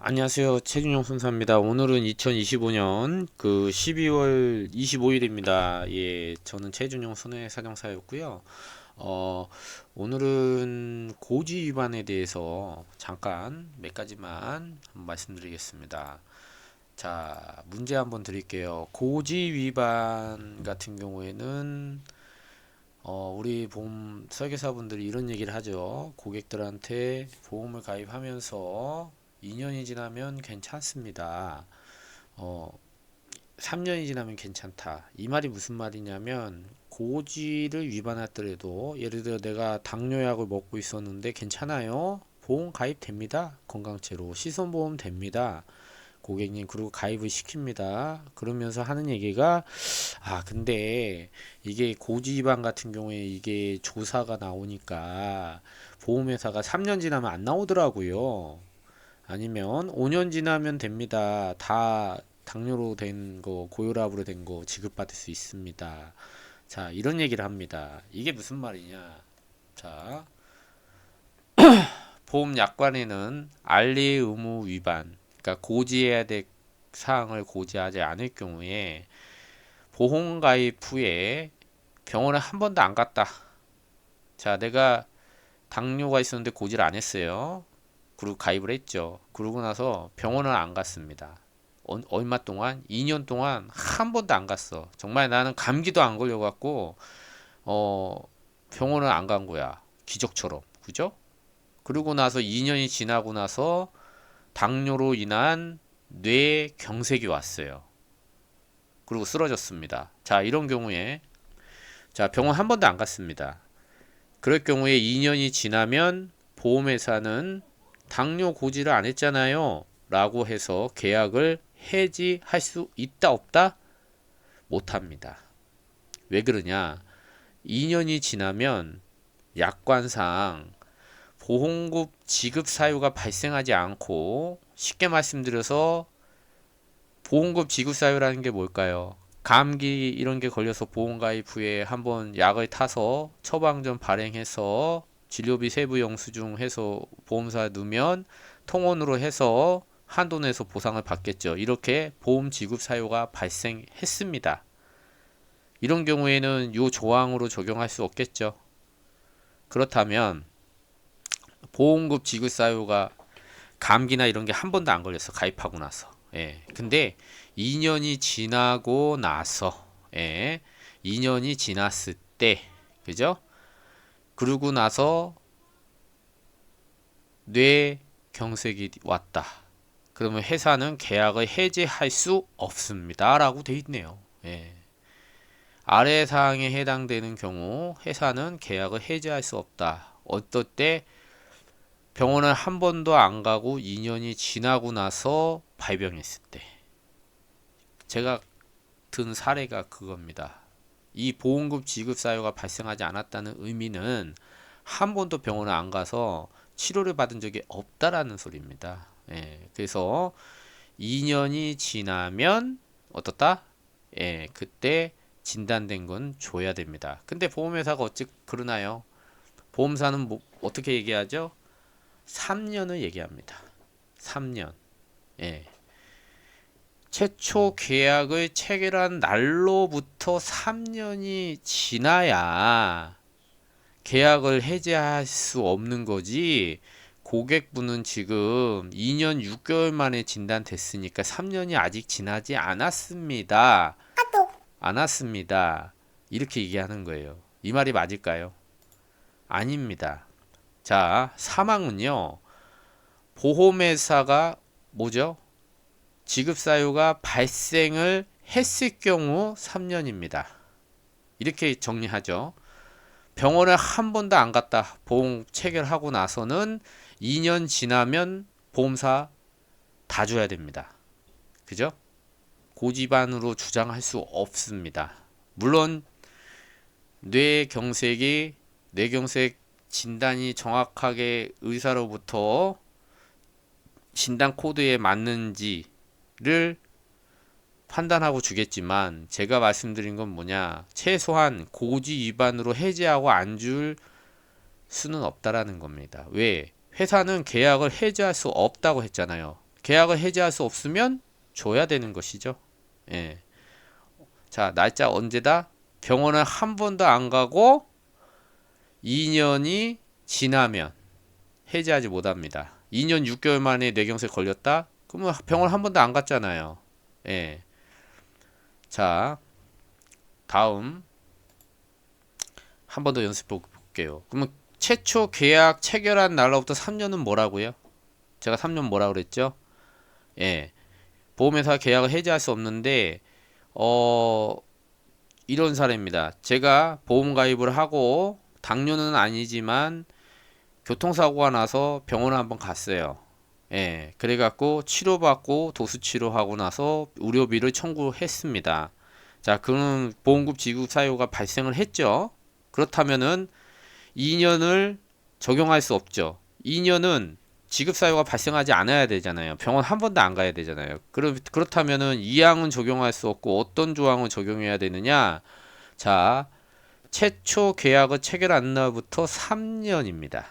안녕하세요. 최준용 선사입니다. 오늘은 2025년 12월 25일입니다. 예, 저는 최준용 손해사정사였고요. 어, 오늘은 고지 위반에 대해서 잠깐 몇 가지만 한번 말씀드리겠습니다. 자, 문제 한번 드릴게요. 고지 위반 같은 경우에는 우리 보험 설계사분들이 이런 얘기를 하죠. 고객들한테 보험을 가입하면서 2년이 지나면 괜찮습니다. 어, 3년이 지나면 괜찮다. 이 말이 무슨 말이냐면 고지를 위반하더라도 예를 들어 내가 당뇨약을 먹고 있었는데 괜찮아요. 보험 가입됩니다. 건강체로 시선보험 됩니다. 고객님 그리고 가입을 시킵니다. 그러면서 하는 얘기가 근데 이게 고지 위반 같은 경우에 이게 조사가 나오니까 보험회사가 3년 지나면 안 나오더라고요. 아니면 5년 지나면 됩니다. 다 당뇨로 된 거, 고혈압으로 된 거 지급받을 수 있습니다. 자, 이런 얘기를 합니다. 이게 무슨 말이냐? 자, 보험 약관에는 알리 의무 위반, 그러니까 고지해야 될 사항을 고지하지 않을 경우에 보험 가입 후에 병원에 한 번도 안 갔다. 자, 내가 당뇨가 있었는데 고지를 안 했어요. 그리고 가입을 했죠. 그러고 나서 병원을 안 갔습니다. 얼마 동안? 2년 동안 한 번도 안 갔어. 정말 나는 감기도 안 걸려갖고 어, 병원을 안 간 거야. 기적처럼. 그죠? 그러고 나서 2년이 지나고 나서 당뇨로 인한 뇌경색이 왔어요. 그리고 쓰러졌습니다. 자, 이런 경우에 자, 병원 한 번도 안 갔습니다. 그럴 경우에 2년이 지나면 보험회사는 당뇨 고지를 안 했잖아요. 라고 해서 계약을 해지할 수 있다 없다? 못합니다. 왜 그러냐? 2년이 지나면 약관상 보험급 지급 사유가 발생하지 않고 쉽게 말씀드려서 보험급 지급 사유라는 게 뭘까요? 감기 이런 게 걸려서 보험 가입 후에 한번 약을 타서 처방전 발행해서 진료비 세부 영수증 해서 보험사에 넣으면 통원으로 해서 한도 내서 보상을 받겠죠. 이렇게 보험 지급 사유가 발생했습니다. 이런 경우에는 이 조항으로 적용할 수 없겠죠. 그렇다면 보험급 지급 사유가 감기나 이런 게 한 번도 안 걸렸어. 가입하고 나서. 예. 근데 2년이 지나고 나서, 예. 2년이 지났을 때, 그죠? 그러고 나서 뇌경색이 왔다. 그러면 회사는 계약을 해지할 수 없습니다. 라고 돼 있네요. 예. 아래 사항에 해당되는 경우 회사는 계약을 해지할 수 없다. 어떨 때 병원을 한 번도 안 가고 2년이 지나고 나서 발병했을 때. 제가 든 사례가 그겁니다. 이 보험급 지급 사유가 발생하지 않았다는 의미는 한 번도 병원을 안 가서 치료를 받은 적이 없다라는 소리입니다. 예, 그래서 2년이 지나면 어떻다? 예, 그때 진단된 건 줘야 됩니다. 근데 보험회사가 어찌 그러나요? 보험사는 어떻게 얘기하죠? 3년을 얘기합니다. 3년. 예. 최초 계약을 체결한 날로부터 3년이 지나야 계약을 해지할 수 없는 거지. 고객분은 지금 2년 6개월 만에 진단됐으니까 3년이 아직 지나지 않았습니다. 않았습니다. 이렇게 얘기하는 거예요. 이 말이 맞을까요? 아닙니다. 자, 사망은요. 보험회사가 뭐죠? 지급 사유가 발생을 했을 경우 3년입니다. 이렇게 정리하죠. 병원을 한 번도 안 갔다 보험 체결하고 나서는 2년 지나면 보험사 다 줘야 됩니다. 그죠? 고지반으로 주장할 수 없습니다. 물론 뇌경색이 뇌경색 진단이 정확하게 의사로부터 진단 코드에 맞는지를 판단하고 주겠지만 제가 말씀드린 건 뭐냐, 최소한 고지 위반으로 해지하고 안 줄 수는 없다라는 겁니다. 왜? 회사는 계약을 해지할 수 없다고 했잖아요. 계약을 해지할 수 없으면 줘야 되는 것이죠. 예. 자, 날짜 언제다? 병원을 한 번도 안 가고 2년이 지나면 해지하지 못합니다. 2년 6개월 만에 뇌경색 걸렸다? 그러면 병원 한 번도 안 갔잖아요. 예. 자, 다음 한 번 더 연습해 볼게요. 그러면 최초 계약 체결한 날로부터 3년은 뭐라고요? 제가 3년 뭐라고 그랬죠? 예. 보험회사 계약을 해지할 수 없는데 이런 사례입니다. 제가 보험 가입을 하고 당뇨는 아니지만 교통사고가 나서 병원을 한번 갔어요. 예, 그래갖고 치료받고 도수치료하고 나서 의료비를 청구했습니다. 자, 그럼 보험금 지급 사유가 발생을 했죠. 그렇다면은 2년을 적용할 수 없죠. 2년은 지급 사유가 발생하지 않아야 되잖아요. 병원 한 번도 안 가야 되잖아요. 그렇다면은 2항은 적용할 수 없고 어떤 조항을 적용해야 되느냐? 자, 최초 계약을 체결한 날부터 3년입니다.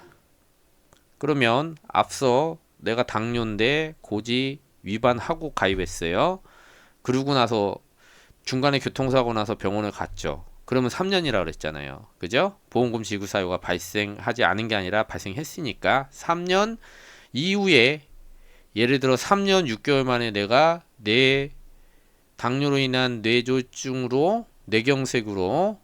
그러면 앞서 내가 당뇨인데 고지 위반하고 가입했어요. 그러고 나서 중간에 교통사고 나서 병원을 갔죠. 그러면 3년이라 그랬잖아요. 그죠? 보험금 지급 사유가 발생하지 않은 게 아니라 발생했으니까 3년 이후에 예를 들어 3년 6개월 만에 내가 뇌 당뇨로 인한 뇌졸중으로 뇌경색으로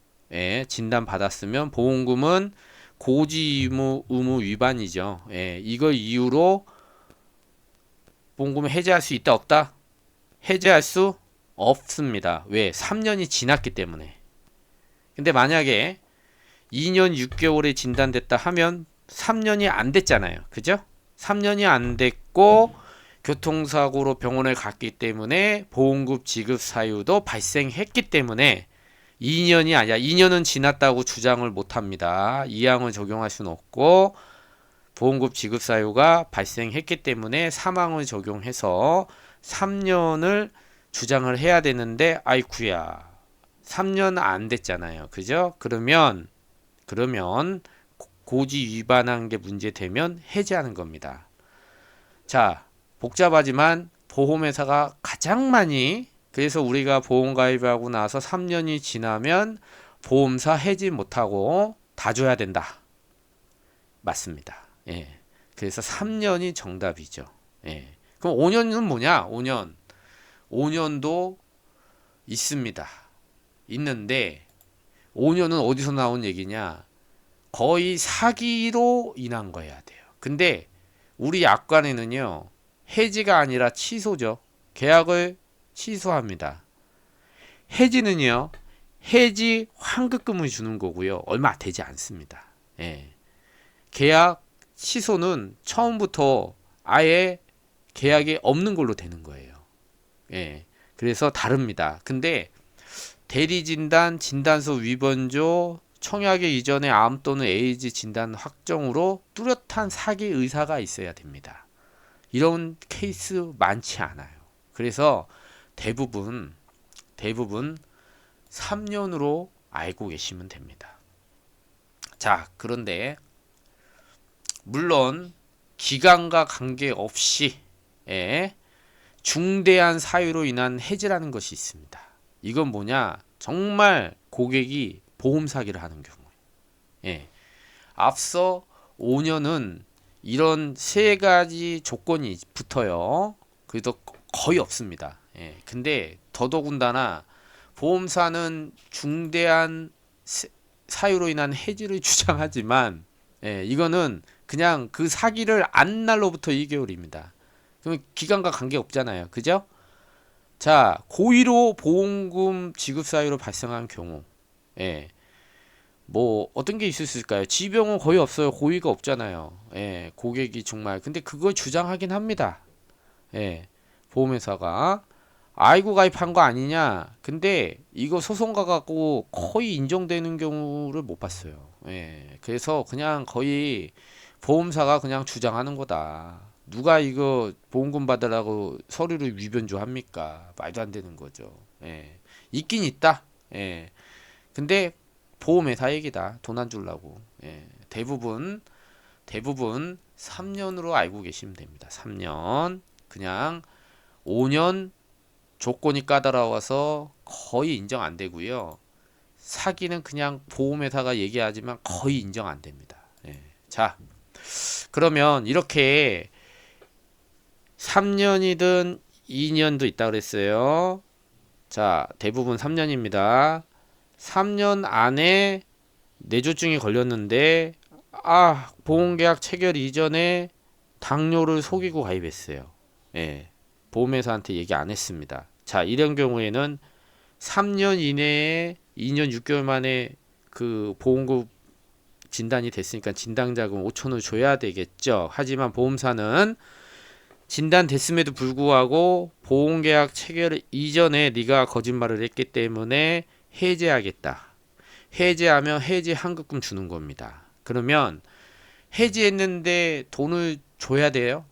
진단받았으면 보험금은 고지 의무 위반이죠. 이걸 이유로 보험금을 해지할 수 있다 없다? 해지할 수 없습니다. 왜? 3년이 지났기 때문에. 근데 만약에 2년 6개월에 진단됐다 하면 3년이 안 됐잖아요. 그죠? 3년이 안 됐고 교통사고로 병원을 갔기 때문에 보험금 지급 사유도 발생했기 때문에 2년이 아니야. 2년은 지났다고 주장을 못합니다. 2항을 적용할 수는 없고 보험금 지급 사유가 발생했기 때문에 3항을 적용해서 3년을 주장을 해야 되는데 아이쿠야 3년 안 됐잖아요. 그죠? 그러면 고지 위반한 게 문제되면 해지하는 겁니다. 자, 복잡하지만 보험회사가 가장 많이 그래서 우리가 보험 가입하고 나서 3년이 지나면 보험사 해지 못하고 다 줘야 된다. 맞습니다. 예. 그래서 3년이 정답이죠. 예. 그럼 5년은 뭐냐? 5년. 5년도 있습니다. 있는데 5년은 어디서 나온 얘기냐? 거의 사기로 인한 거여야 돼요. 근데 우리 약관에는요. 해지가 아니라 취소죠. 계약을 취소합니다. 해지는요. 해지 환급금을 주는 거고요. 얼마 되지 않습니다. 예. 계약 취소는 처음부터 아예 계약이 없는 걸로 되는 거예요. 예. 그래서 다릅니다. 근데 대리진단, 진단서 위반조, 청약의 이전에 암 또는 에이즈 진단 확정으로 뚜렷한 사기 의사가 있어야 됩니다. 이런 케이스 많지 않아요. 그래서 대부분 3년으로 알고 계시면 됩니다. 자, 그런데 물론 기간과 관계없이 중대한 사유로 인한 해지라는 것이 있습니다. 이건 뭐냐? 정말 고객이 보험 사기를 하는 경우에 앞서 5년은 이런 세 가지 조건이 붙어요. 그래도 거의 없습니다. 근데 더더군다나 보험사는 중대한 사유로 인한 해지를 주장하지만 이거는 그냥 그 사기를 안 날로부터 2개월입니다. 그러면 기간과 관계 없잖아요. 그죠? 자, 고의로 보험금 지급 사유로 발생한 경우 뭐 어떤 게 있을 수 있을까요? 지병은 거의 없어요. 고의가 없잖아요. 고객이 정말 근데 그걸 주장하긴 합니다. 보험회사가 아이고 가입한 거 아니냐. 근데 이거 소송 가갖고 거의 인정되는 경우를 못 봤어요. 그래서 그냥 거의 보험사가 그냥 주장하는 거다. 누가 이거 보험금 받으라고 서류를 위변조 합니까? 말도 안 되는 거죠. 있긴 있다. 근데 보험회사 얘기다. 돈 안 주려고. 대부분 3년으로 알고 계시면 됩니다. 3년. 그냥 5년 조건이 까다로워서 거의 인정 안 되고요. 사기는 그냥 보험회사가 얘기하지만 거의 인정 안 됩니다. 예. 자, 그러면 이렇게 3년이든 2년도 있다 그랬어요. 자, 대부분 3년입니다. 3년 안에 뇌졸중이 걸렸는데 보험계약 체결 이전에 당뇨를 속이고 가입했어요. 예. 보험회사한테 얘기 안 했습니다. 자, 이런 경우에는 3년 이내에 2년 6개월 만에 그 보험금 진단이 됐으니까 진단자금 5천원 줘야 되겠죠. 하지만 보험사는 진단됐음에도 불구하고 보험계약 체결 이전에 네가 거짓말을 했기 때문에 해지하겠다. 해지하면 해지 환급금 주는 겁니다. 그러면 해지했는데 돈을 줘야 돼요?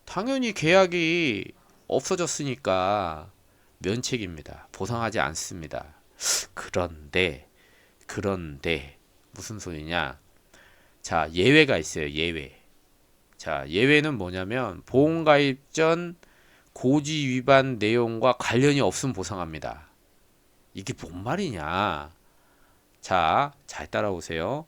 당연히 계약이 없어졌으니까 면책입니다. 보상하지 않습니다. 그런데 무슨 소리냐? 자, 예외가 있어요. 예외. 자, 예외는 뭐냐면 보험가입 전 고지 위반 내용과 관련이 없음 보상합니다. 이게 뭔 말이냐? 자, 잘 따라오세요.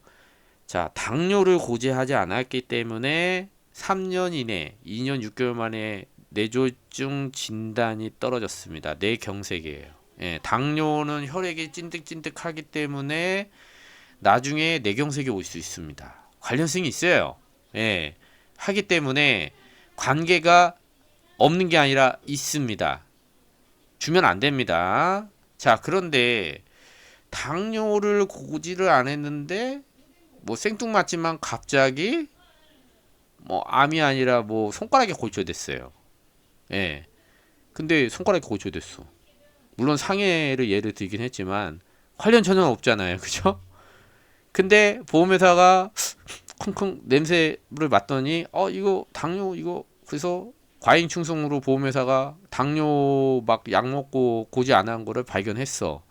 자, 당뇨를 고지하지 않았기 때문에 3년 이내 2년 6개월 만에 뇌졸중 진단이 떨어졌습니다. 뇌경색이에요. 예, 당뇨는 혈액이 찐득찐득하기 때문에 나중에 뇌경색이 올 수 있습니다. 관련성이 있어요. 예, 하기 때문에 관계가 없는 게 아니라 있습니다. 주면 안 됩니다. 자, 그런데 당뇨를 고지를 안 했는데 뭐 생뚱맞지만 갑자기 뭐 암이 아니라 뭐 손가락에 골절됐어요. 예. 근데 손가락에 골절됐어. 물론 상해를 예를 들긴 했지만 관련 전혀 없잖아요. 그죠? 근데 보험회사가 쿵쿵 냄새를 맡더니 이거 당뇨 이거 그래서 과잉충성으로 보험회사가 당뇨 막 약 먹고 고지 안 한 거를 발견했어.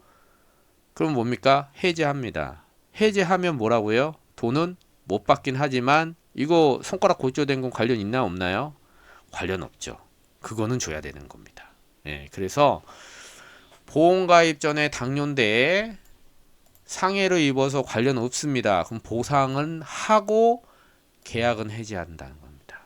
그럼 뭡니까? 해지합니다. 해지하면 뭐라고요? 돈은 못 받긴 하지만 이거 손가락 골절된 건 관련 있나 없나요? 관련 없죠. 그거는 줘야 되는 겁니다. 예, 그래서 보험가입 전에 당뇨인데 상해를 입어서 관련 없습니다. 그럼 보상은 하고 계약은 해지한다는 겁니다.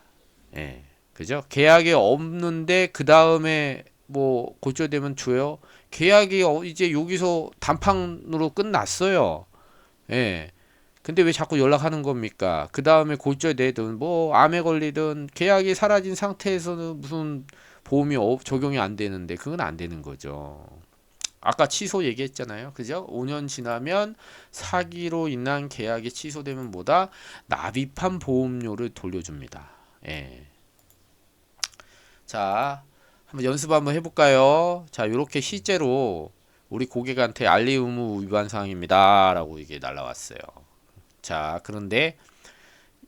예, 그죠? 계약이 없는데 그 다음에 뭐 골절되면 줘요. 계약이 이제 여기서 단판으로 끝났어요. 예. 근데 왜 자꾸 연락하는 겁니까? 그 다음에 골절되든 뭐 암에 걸리든 계약이 사라진 상태에서는 무슨 보험이 적용이 안 되는데 그건 안 되는 거죠. 아까 취소 얘기했잖아요. 그죠? 5년 지나면 사기로 인한 계약이 취소되면 뭐다? 납입한 보험료를 돌려줍니다. 예. 자, 한번 연습 한번 해볼까요? 자, 이렇게 실제로 우리 고객한테 알리 의무 위반 사항입니다. 라고 이게 날라왔어요. 자, 그런데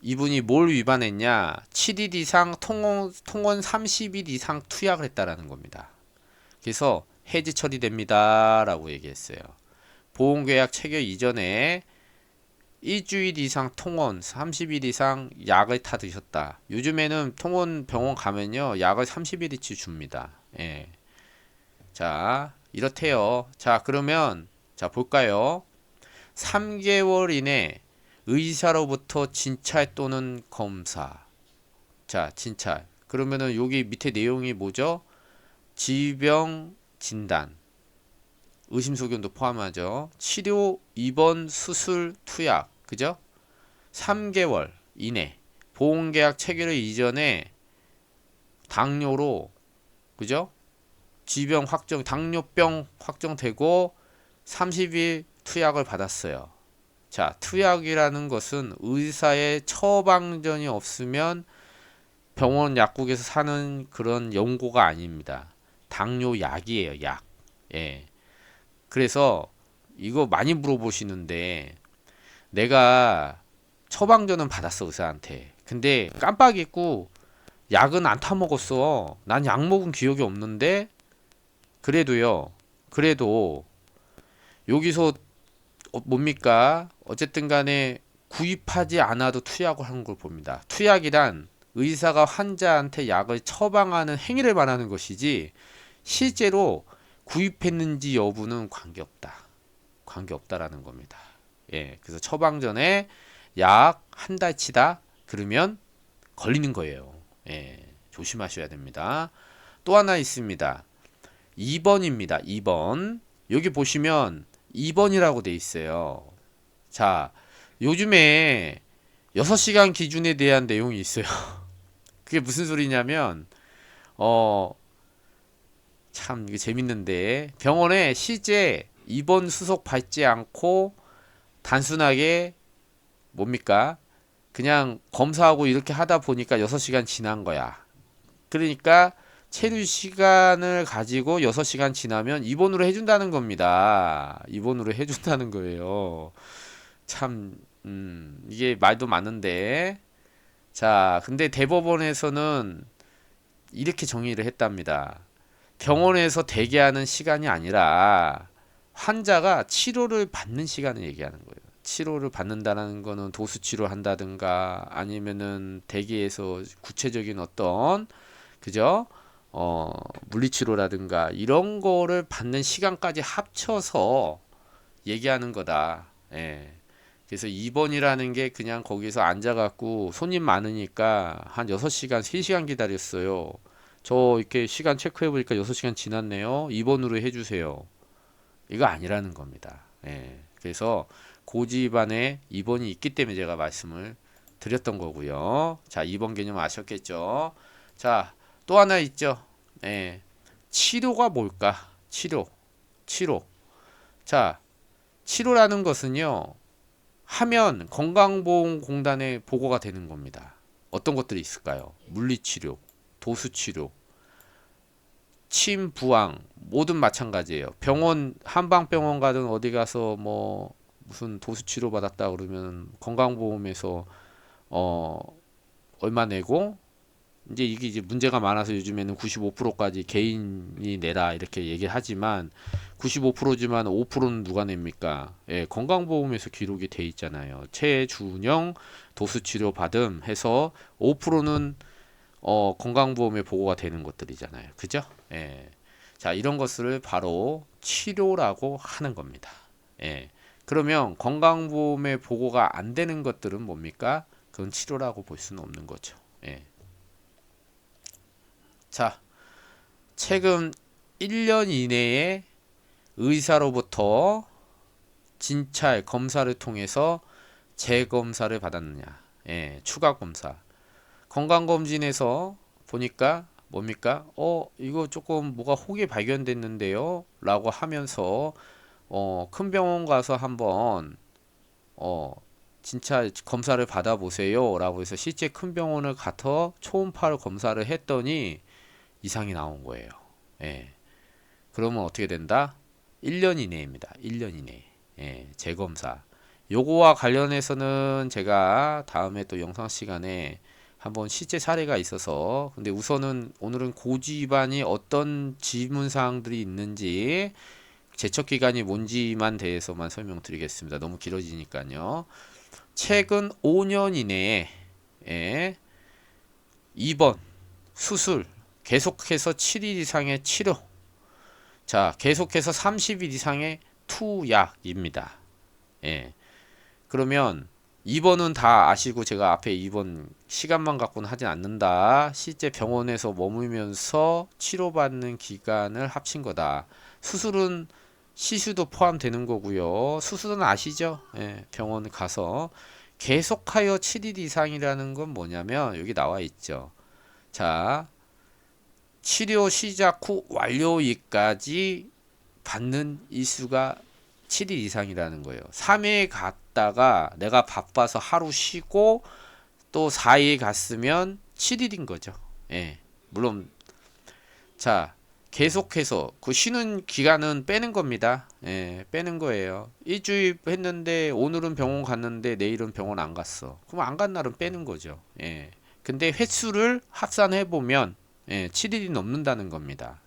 이분이 뭘 위반했냐? 7일 이상 통원 30일 이상 투약을 했다라는 겁니다. 그래서 해지 처리됩니다. 라고 얘기했어요. 보험계약 체결 이전에 일주일 이상 통원 30일 이상 약을 타 드셨다. 요즘에는 통원 병원 가면요. 약을 30일치 줍니다. 예. 자, 이렇대요. 자, 그러면 자, 볼까요? 3개월 이내 의사로부터 진찰 또는 검사. 자, 진찰. 그러면은 여기 밑에 내용이 뭐죠? 질병 진단, 의심소견도 포함하죠. 치료, 입원, 수술, 투약, 그죠? 3개월 이내 보험계약 체결 이전에 당뇨로, 그죠? 질병 확정, 당뇨병 확정되고 30일 투약을 받았어요. 자, 투약이라는 것은 의사의 처방전이 없으면 병원 약국에서 사는 그런 연고가 아닙니다. 당뇨 약이에요, 약. 예. 그래서 이거 많이 물어보시는데 내가 처방전은 받았어, 의사한테. 근데 깜빡 잊고 약은 안 타먹었어. 난 약 먹은 기억이 없는데 그래도 여기서 뭡니까? 어쨌든 간에 구입하지 않아도 투약을 하는 걸 봅니다. 투약이란 의사가 환자한테 약을 처방하는 행위를 말하는 것이지 실제로 구입했는지 여부는 관계없다. 관계없다라는 겁니다. 예, 그래서 처방 전에 약 한 달치다 그러면 걸리는 거예요. 예, 조심하셔야 됩니다. 또 하나 있습니다. 2번입니다. 2번. 여기 보시면 2번이라고 돼 있어요. 자, 요즘에 6시간 기준에 대한 내용이 있어요. 그게 무슨 소리냐면, 참, 이게 재밌는데, 병원에 실제 입원 수속 받지 않고 단순하게 뭡니까? 그냥 검사하고 이렇게 하다 보니까 6시간 지난 거야. 그러니까 체류 시간을 가지고 6시간 지나면 입원으로 해준다는 겁니다. 입원으로 해준다는 거예요. 참, 이게 말도 많은데. 자, 근데 대법원에서는 이렇게 정의를 했답니다. 병원에서 대기하는 시간이 아니라 환자가 치료를 받는 시간을 얘기하는 거예요. 치료를 받는다는 거는 도수 치료한다든가 아니면은 대기에서 구체적인 어떤 그죠? 물리치료라든가 이런 거를 받는 시간까지 합쳐서 얘기하는 거다. 예. 그래서 2번이라는 게 그냥 거기서 앉아갖고 손님 많으니까 한 6시간, 3시간 기다렸어요. 저 이렇게 시간 체크해보니까 6시간 지났네요. 2번으로 해주세요. 이거 아니라는 겁니다. 예. 그래서 고지반에 2번이 있기 때문에 제가 말씀을 드렸던 거고요. 자, 2번 개념 아셨겠죠? 자, 또 하나 있죠. 예. 치료가 뭘까? 치료. 자, 치료라는 것은요. 하면 건강보험공단에 보고가 되는 겁니다. 어떤 것들이 있을까요? 물리치료, 도수치료, 침, 부항, 모든 마찬가지예요. 병원, 한방병원 가든 어디 가서 뭐 무슨 도수치료 받았다 그러면 건강보험에서 얼마 내고 이게 이제 문제가 많아서 요즘에는 95%까지 개인이 내라 이렇게 얘기하지만 95%지만 5%는 누가 냅니까? 예, 건강보험에서 기록이 돼 있잖아요. 최준영 도수치료 받음 해서 5%는 건강보험에 보고가 되는 것들이잖아요. 그죠? 예. 자, 이런 것을 바로 치료라고 하는 겁니다. 예. 그러면 건강보험에 보고가 안 되는 것들은 뭡니까? 그건 치료라고 볼 수는 없는 거죠. 예. 자, 최근 1년 이내에 의사로부터 진찰 검사를 통해서 재검사를 받았느냐? 예, 추가 검사. 건강검진에서 보니까 뭡니까? 이거 조금 뭐가 혹이 발견됐는데요? 라고 하면서 큰 병원 가서 한번 진짜 검사를 받아보세요 라고 해서 실제 큰 병원을 가서 초음파를 검사를 했더니 이상이 나온 거예요. 예. 그러면 어떻게 된다? 1년 이내입니다. 1년 이내. 예, 재검사. 요거와 관련해서는 제가 다음에 또 영상 시간에 한번 실제 사례가 있어서 근데 우선은 오늘은 고지 위반이 어떤 지문 사항들이 있는지 제척 기간이 뭔지만 대해서만 설명드리겠습니다. 너무 길어지니까요. 최근 5년 이내에 2번 수술 계속해서 7일 이상의 치료 자 계속해서 30일 이상의 투약입니다. 예. 그러면 2번은 다 아시고 제가 앞에 2번 시간만 갖고는 하진 않는다. 실제 병원에서 머물면서 치료받는 기간을 합친 거다. 수술은 시술도 포함되는 거고요. 수술은 아시죠? 예, 병원 가서 계속하여 7일 이상이라는 건 뭐냐면 여기 나와 있죠. 자, 치료 시작 후 완료일까지 받는 일수가 7일 이상이라는 거예요. 3일 갔다가 내가 바빠서 하루 쉬고 또 4일 갔으면 7일인 거죠. 예. 물론 자, 계속해서 그 쉬는 기간은 빼는 겁니다. 예, 빼는 거예요. 일주일 했는데 오늘은 병원 갔는데 내일은 병원 안 갔어. 그럼 안 간 날은 빼는 거죠. 예. 근데 횟수를 합산해 보면 7일이 넘는다는 겁니다.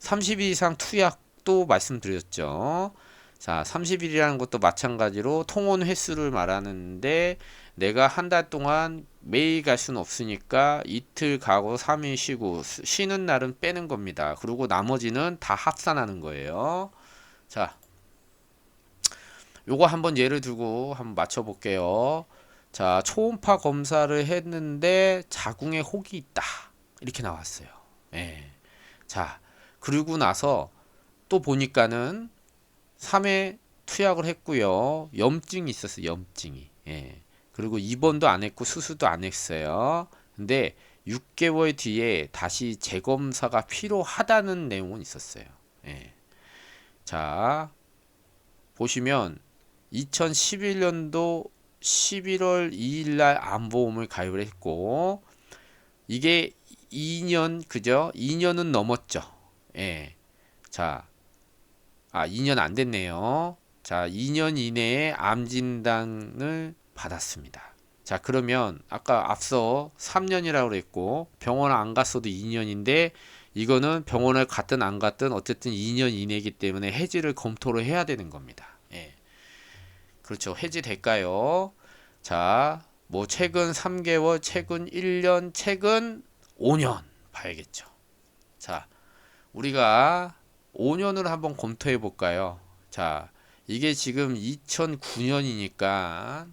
30일 이상 투약도 말씀드렸죠. 자, 30일이라는 것도 마찬가지로 통원 횟수를 말하는데 내가 한 달 동안 매일 갈 수는 없으니까 이틀 가고 3일 쉬고 쉬는 날은 빼는 겁니다. 그리고 나머지는 다 합산하는 거예요. 자, 요거 한번 예를 들고 한번 맞춰 볼게요. 자, 초음파 검사를 했는데 자궁에 혹이 있다. 이렇게 나왔어요. 예. 자, 그리고 나서 또 보니까는 3회 투약을 했고요. 염증이 있었어요. 염증이. 예. 그리고 입원도 안 했고 수술도 안 했어요. 근데 6개월 뒤에 다시 재검사가 필요하다는 내용은 있었어요. 예. 자, 보시면 2011년도 11월 2일 날 암보험을 가입을 했고 이게 2년 그죠? 2년은 넘었죠. 예. 자, 2년 안 됐네요. 자, 2년 이내에 암 진단을 받았습니다. 자, 그러면 아까 앞서 3년이라고 그랬고 병원 안 갔어도 2년인데 이거는 병원을 갔든 안 갔든 어쨌든 2년 이내이기 때문에 해지를 검토를 해야 되는 겁니다. 예. 그렇죠. 해지될까요? 자, 뭐 최근 3개월, 최근 1년, 최근 5년 봐야겠죠. 자, 우리가 5년을 한번 검토해 볼까요? 자, 이게 지금 2009년이니까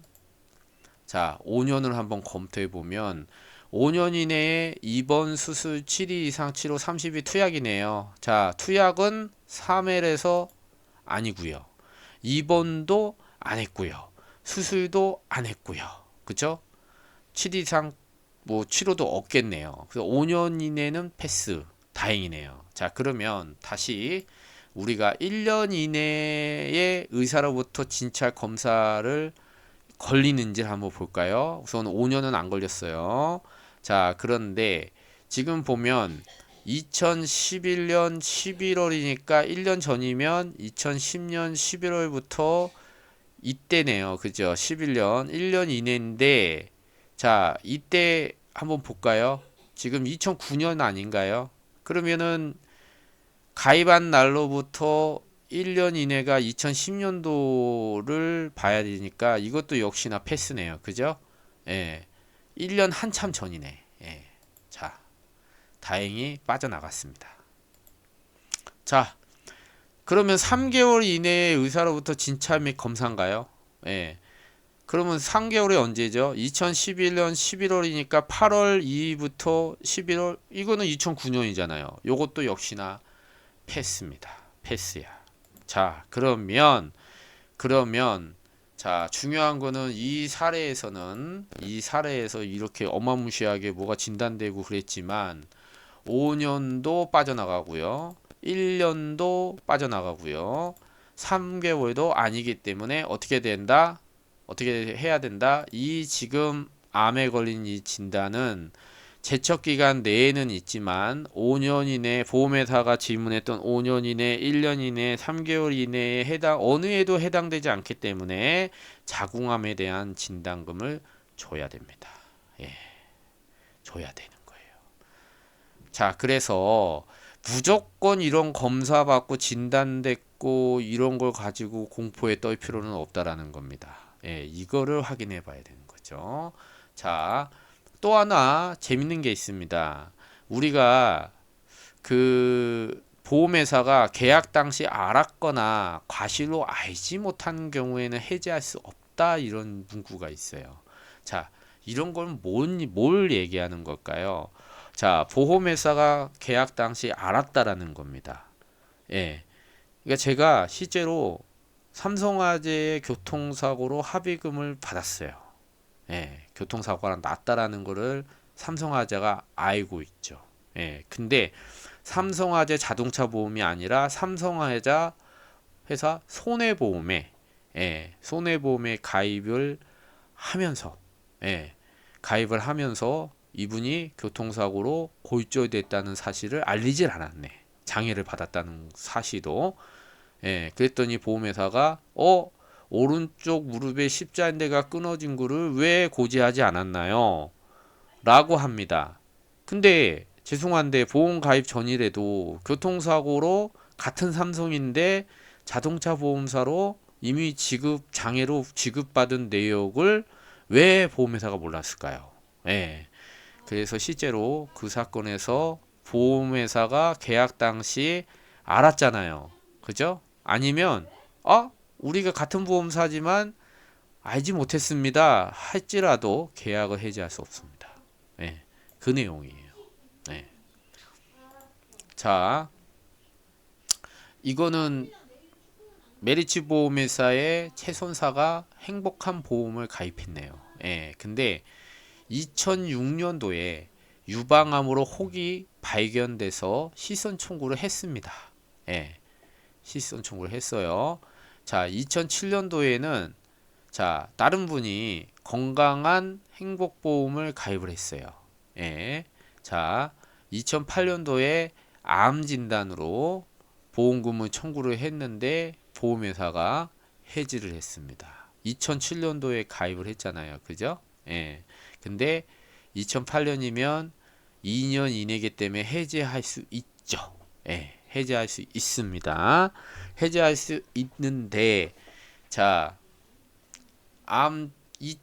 자, 5년을 한번 검토해 보면 5년 이내에 입원, 수술, 7일 이상 치료 30일 투약이네요. 자, 투약은 3회에서 아니고요. 입원도 안 했고요. 수술도 안 했고요. 그죠? 7일 이상 뭐 치료도 없겠네요. 그래서 5년 이내는 패스. 다행이네요. 자, 그러면 다시 우리가 1년 이내에 의사로부터 진찰 검사를 걸리는지를 한번 볼까요? 우선 5년은 안 걸렸어요. 자, 그런데 지금 보면 2011년 11월이니까 1년 전이면 2010년 11월부터 이때네요. 그죠? 11년 1년 이내인데 자, 이때 한번 볼까요? 지금 2009년 아닌가요? 그러면은 가입한 날로부터 1년 이내가 2010년도를 봐야 되니까 이것도 역시나 패스네요. 그죠? 예. 1년 한참 전이네. 예. 자, 다행히 빠져나갔습니다. 자, 그러면 3개월 이내에 의사로부터 진찰 및 검사인가요? 예. 그러면 3개월이 언제죠? 2011년 11월이니까 8월 2일부터 11월 이거는 2009년이잖아요. 요것도 역시나 패스입니다. 패스야. 자, 그러면 자, 중요한 거는 이 사례에서 이렇게 어마무시하게 뭐가 진단되고 그랬지만 5년도 빠져나가고요. 1년도 빠져나가고요. 3개월도 아니기 때문에 어떻게 된다? 어떻게 해야 된다? 이 지금 암에 걸린 이 진단은 제척 기간 내에는 있지만 5년 이내 보험회사가 질문했던 5년 이내, 1년 이내, 3개월 이내에 어느 해도 해당되지 않기 때문에 자궁암에 대한 진단금을 줘야 됩니다. 예. 줘야 되는 거예요. 자, 그래서 무조건 이런 검사 받고 진단됐고 이런 걸 가지고 공포에 떨 필요는 없다라는 겁니다. 예, 이거를 확인해 봐야 되는 거죠. 자, 또 하나 재밌는 게 있습니다. 우리가 그 보험회사가 계약 당시 알았거나 과실로 알지 못한 경우에는 해지할 수 없다 이런 문구가 있어요. 자, 이런 건 뭘 얘기하는 걸까요? 자, 보험회사가 계약 당시 알았다라는 겁니다. 예. 그러니까 제가 실제로 삼성화재의 교통사고로 합의금을 받았어요. 예, 교통사고가 났다라는 거를 삼성화재가 알고 있죠. 예, 근데 삼성화재 자동차 보험이 아니라 삼성화재 회사 손해보험에 손해보험에 가입을 하면서 가입을 하면서 이분이 교통사고로 골절됐다는 사실을 알리질 않았네. 장애를 받았다는 사실도. 그랬더니 보험회사가 오른쪽 무릎의 십자인대가 끊어진 거를 왜 고지하지 않았나요? 라고 합니다. 근데 죄송한데 보험 가입 전이라도 교통사고로 같은 삼성인데 자동차 보험사로 이미 장애로 지급받은 내역을 왜 보험회사가 몰랐을까요? 예. 그래서 실제로 그 사건에서 보험회사가 계약 당시 알았잖아요. 그죠? 아니면 우리가 같은 보험사지만 알지 못했습니다. 할지라도 계약을 해지할 수 없습니다. 예. 그 내용이에요. 예. 자, 이거는 메리츠 보험회사의 채손사가 행복한 보험을 가입했네요. 예. 근데 2006년도에 유방암으로 혹이 발견돼서 시선 청구를 했습니다. 예, 시선 청구를 했어요. 자, 2007년도에는 자, 다른 분이 건강한 행복보험을 가입을 했어요. 예. 자, 2008년도에 암 진단으로 보험금을 청구를 했는데 보험회사가 해지를 했습니다. 2007년도에 가입을 했잖아요. 그죠? 예. 근데 2008년이면 2년 이내기 때문에 해지할 수 있죠. 예. 해지할 수 있습니다. 해지할 수 있는데 자, 암 이,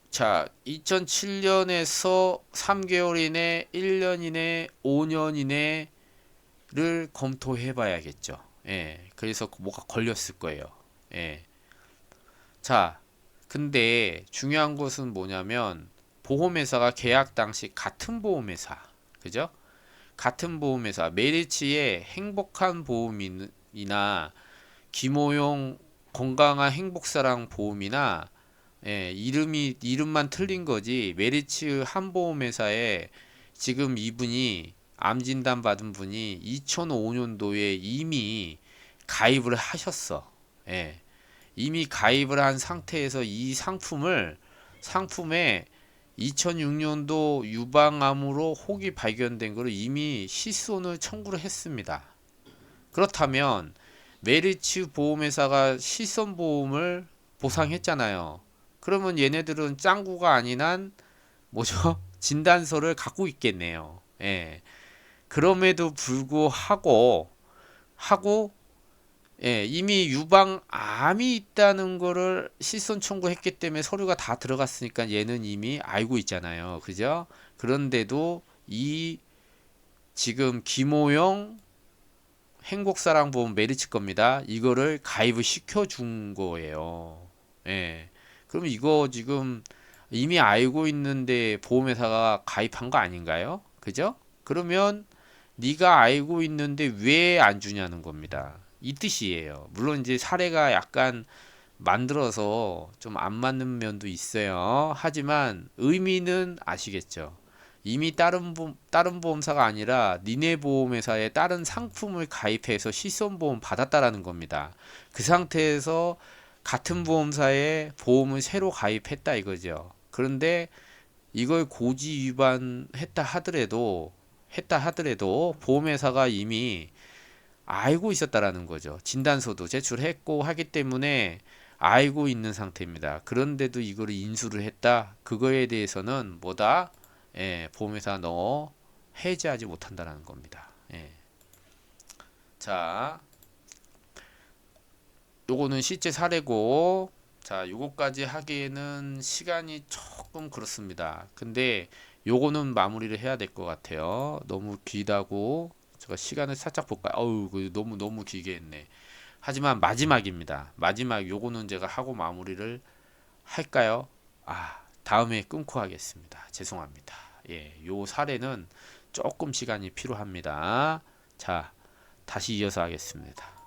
자, 2007년에서 3개월 이내, 1년 이내, 5년 이내를 검토해 봐야겠죠. 예. 그래서 뭐가 걸렸을 거예요. 예. 자, 근데 중요한 것은 뭐냐면 보험회사가 계약 당시 같은 보험회사, 그죠? 같은 보험회사 메리츠의 행복한 보험이나 김호용 건강한 행복사랑 보험이나 예, 이름만 틀린 거지 메리츠 한 보험회사에 지금 이분이 암 진단 받은 분이 2005년도에 이미 가입을 하셨어. 예. 이미 가입을 한 상태에서 이 상품에 2006년도 유방암으로 혹이 발견된 것을 이미 실손을 청구를 했습니다. 그렇다면 메리츠 보험회사가 실손보험을 보상했잖아요. 그러면 얘네들은 짱구가 아닌 한 뭐죠? 진단서를 갖고 있겠네요. 예. 그럼에도 불구하고 예, 이미 유방암이 있다는 거를 실손 청구했기 때문에 서류가 다 들어갔으니까 얘는 이미 알고 있잖아요. 그죠? 그런데도 이 지금 김호영 행복사랑보험 메리츠 겁니다. 이거를 가입을 시켜준 거예요. 예. 그럼 이거 지금 이미 알고 있는데 보험회사가 가입한 거 아닌가요? 그죠? 그러면 네가 알고 있는데 왜 안 주냐는 겁니다. 이 뜻이에요. 물론 이제 사례가 약간 만들어서 좀 안 맞는 면도 있어요. 하지만 의미는 아시겠죠? 이미 다른 보험사가 아니라 니네 보험회사에 다른 상품을 가입해서 실손보험 받았다라는 겁니다. 그 상태에서 같은 보험사에 보험을 새로 가입했다 이거죠. 그런데 이걸 고지 위반했다 하더라도 보험회사가 이미 알고 있었다라는 거죠. 진단서도 제출했고 하기 때문에 알고 있는 상태입니다. 그런데도 이거를 인수를 했다. 그거에 대해서는 뭐다? 예, 보험회사 너 해지하지 못한다라는 겁니다. 예. 자, 요거는 실제 사례고, 자, 요거까지 하기에는 시간이 조금 그렇습니다. 근데 요거는 마무리를 해야 될 것 같아요. 너무 길다고 제가 시간을 살짝 볼까요? 어우, 너무 길게 했네. 하지만 마지막입니다. 마지막 요거는 제가 하고 마무리를 할까요? 다음에 끊고 하겠습니다. 죄송합니다. 예, 요 사례는 조금 시간이 필요합니다. 자, 다시 이어서 하겠습니다.